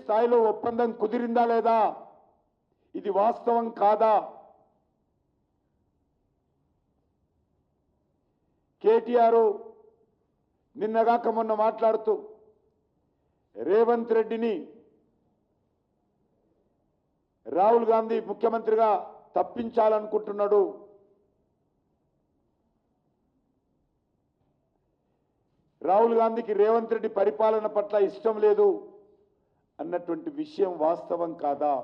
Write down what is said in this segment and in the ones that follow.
స్థాయిలో ఒప్పందం కుదిరిందా లేదా, ఇది వాస్తవం కాదా? కేటీఆర్ నిన్నగాక మొన్న మాట్లాడుతూ రేవంత్ రెడ్డిని రాహుల్ గాంధీ ముఖ్యమంత్రిగా తప్పించాలనుకుంటున్నాడు, రాహుల్ గాంధీకి రేవంత్ రెడ్డి పరిపాలన పట్ల ఇష్టం లేదు అన్నటువంటి విషయం వాస్తవం కాదా?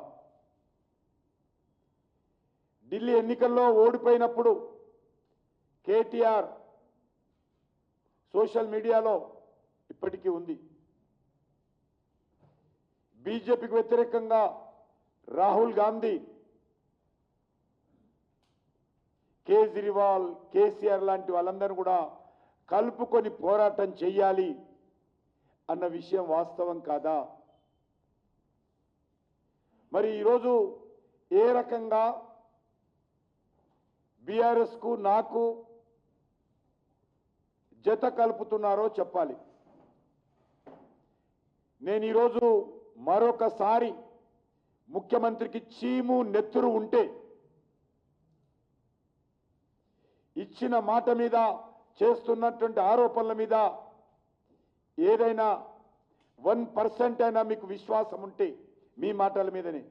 ఢిల్లీ ఎన్నికల్లో ఓడిపోయినప్పుడు కేటీఆర్ సోషల్ మీడియాలో ఇప్పటికీ ఉంది, బీజేపీకి వ్యతిరేకంగా రాహుల్ గాంధీ కేజ్రీవాల్ కేసీఆర్ లాంటి వాళ్ళందరూ కూడా కలుపుకొని పోరాటం చేయాలి అన్న విషయం వాస్తవం కాదా? మరి ఈరోజు ఏ రకంగా బీఆర్ఎస్కు నాకు జత కలుపుతున్నారో చెప్పాలి. నేను ఈరోజు మరొకసారి ముఖ్యమంత్రికి చీము నెత్తురు ఉంటే ఇచ్చిన మాట మీద చేస్తున్నటువంటి ఆరోపణల మీద ఏదైనా 1% అయినా మీకు విశ్వాసం ఉంటే మీ మాటల మీదనే,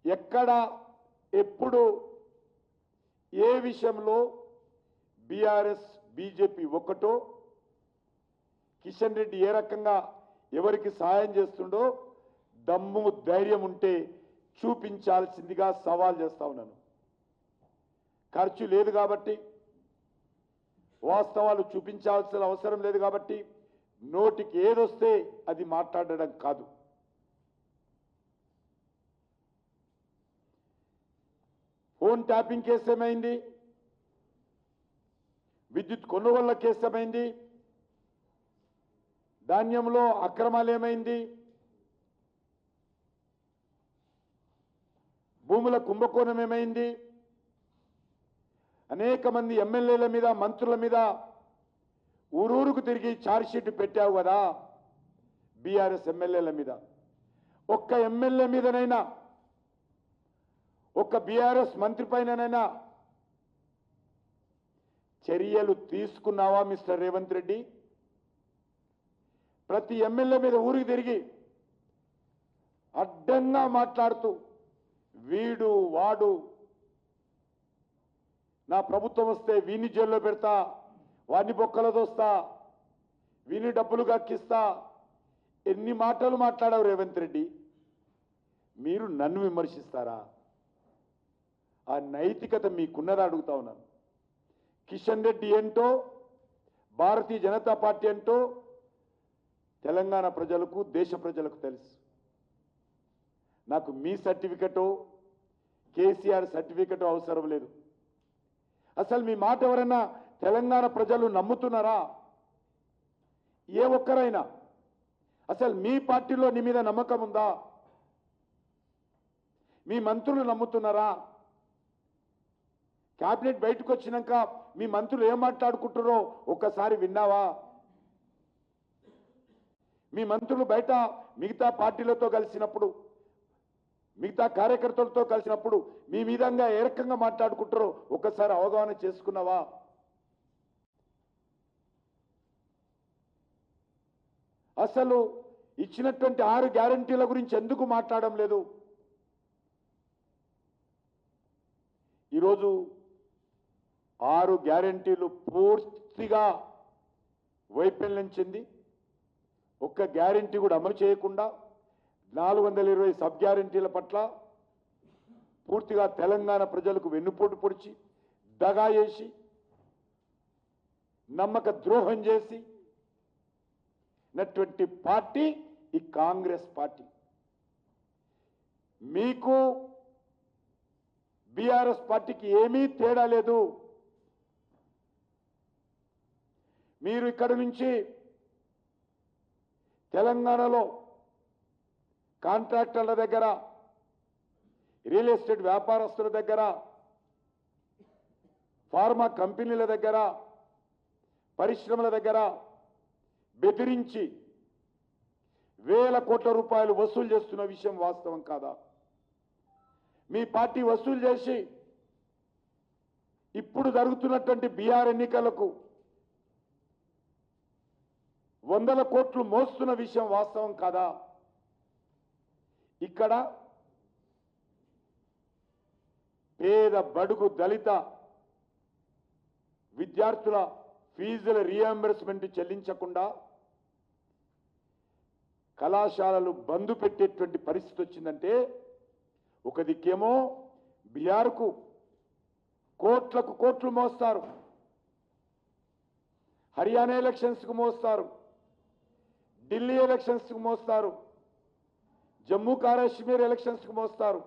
ఎక్కడ ఎప్పుడు ఏ విషయంలో బీఆర్ఎస్ బీజేపీ ఒక్కటో, కిషన్ రెడ్డి ఏ రకంగా ఎవరికి సహాయం చేస్తుండో దమ్ము ధైర్యం ఉంటే చూపించాల్సిందిగా సవాల్ చేస్తా ఉన్నాను. ఖర్చు లేదు కాబట్టి, వాస్తవాలు చూపించాల్సిన అవసరం లేదు కాబట్టి నోటికి ఏదొస్తే అది మాట్లాడడం కాదు. ఫోన్ ట్యాపింగ్ కేసు ఏమైంది, విద్యుత్ కొనుగోళ్ల కేసు ఏమైంది, ధాన్యంలో అక్రమాలు ఏమైంది, భూముల కుంభకోణం ఏమైంది, అనేక మంది ఎమ్మెల్యేల మీద మంత్రుల మీద ఊరూరుకు తిరిగి ఛార్జ్షీట్ పెట్టావు కదా బీఆర్ఎస్ ఎమ్మెల్యేల మీద. ఒక్క ఎమ్మెల్యే మీదనైనా, ఒక్క బీఆర్ఎస్ మంత్రి పైననైనా చర్యలు తీసుకున్నావా మిస్టర్ రేవంత్ రెడ్డి? ప్రతి ఎమ్మెల్యే మీద ఊరికి తిరిగి అడ్డంగా మాట్లాడుతూ వీడు వాడు, నా ప్రభుత్వం వస్తే వీని జైల్లో పెడతా, వాడిని బొక్కలో దోస్తా, వీని డబ్బులు గక్కిస్తా, ఎన్ని మాటలు మాట్లాడావు రేవంత్ రెడ్డి? మీరు నన్ను విమర్శిస్తారా? ఆ నైతికత మీకున్నదా అడుగుతా ఉన్నాను. కిషన్ రెడ్డి ఏంటో, భారతీయ జనతా పార్టీ ఏంటో తెలంగాణ ప్రజలకు, దేశ ప్రజలకు తెలుసు. నాకు మీ సర్టిఫికెటో కేసీఆర్ సర్టిఫికెటో అవసరం లేదు. అసలు మీ మాట ఎవరైనా తెలంగాణ ప్రజలు నమ్ముతున్నారా? ఏ ఒక్కరైనా అసలు మీ పార్టీలో నీ మీద నమ్మకం ఉందా? మీ మంత్రులు నమ్ముతున్నారా? క్యాబినెట్ బయటకు వచ్చినాక మీ మంత్రులు ఏం మాట్లాడుకుంటారో ఒక్కసారి విన్నావా? మీ మంత్రులు బయట మిగతా పార్టీలతో కలిసినప్పుడు, మిగతా కార్యకర్తలతో కలిసినప్పుడు మీ విధంగా ఏ రకంగా మాట్లాడుకుంటారో ఒక్కసారి అవగాహన చేసుకున్నావా? అసలు ఇచ్చినటువంటి 6 గ్యారంటీల గురించి ఎందుకు మాట్లాడడం లేదు? ఈరోజు 6 గ్యారంటీలు పూర్తిగా వైఫల్యం చెంది ఒక్క గ్యారంటీ కూడా అమలు చేయకుండా 420 సబ్ గ్యారంటీల పట్ల పూర్తిగా తెలంగాణ ప్రజలకు వెన్నుపోటు పొడిచి, దగా చేసి, నమ్మక ద్రోహం చేసి నటువంటి పార్టీ ఈ కాంగ్రెస్ పార్టీ. మీకు బీఆర్ఎస్ పార్టీకి ఏమీ తేడా లేదు. మీరు ఇక్కడ నుంచి తెలంగాణలో కాంట్రాక్టర్ల దగ్గర, రియల్ ఎస్టేట్ వ్యాపారస్తుల దగ్గర, ఫార్మా కంపెనీల దగ్గర, పరిశ్రమల దగ్గర బెదిరించి వేల కోట్ల రూపాయలు వసూలు చేస్తున్న విషయం వాస్తవం కాదా? మీ పార్టీ వసూలు చేసి ఇప్పుడు జరుగుతున్నటువంటి బీఆర్ ఎన్నికలకు వందల కోట్లు మోస్తున్న విషయం వాస్తవం కాదా? ఇక్కడ పేద బడుగు దళిత విద్యార్థుల ఫీజుల రీఎంబర్స్మెంట్ చెల్లించకుండా కళాశాలలు బంద్ పెట్టేటువంటి పరిస్థితి వచ్చిందంటే, ఒక దిక్కేమో బీఆర్కు కోట్లకు కోట్లు మోస్తారు, హర్యానా ఎలక్షన్స్కు మోస్తారు, ఢిల్లీ ఎలక్షన్స్కు మోస్తారు, జమ్మూ కాశ్మీర్ ఎలక్షన్స్కు మోస్తారు,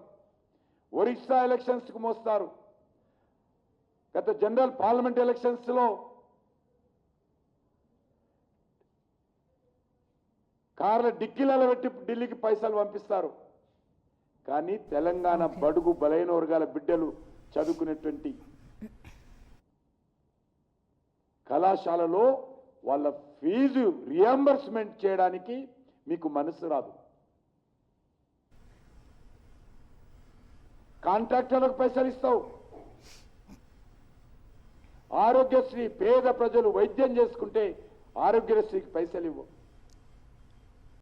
ఒరిస్సా ఎలక్షన్స్కు మోస్తారు. గత జనరల్ పార్లమెంట్ ఎలక్షన్స్లో కార్ల డిక్కీలలో పెట్టి ఢిల్లీకి పైసలు పంపిస్తారు. కానీ తెలంగాణ బడుగు బలైన వర్గాల బిడ్డలు చదువుకునేటువంటి కళాశాలలో వాళ్ళ ఫీజు రియంబర్స్మెంట్ చేయడానికి మీకు మనసు రాదు. కాంట్రాక్టర్లకు పైసలు ఇస్తావు, ఆరోగ్యశ్రీ పేద ప్రజలు వైద్యం చేసుకుంటే ఆరోగ్యశ్రీకి పైసలు ఇవ్వవు.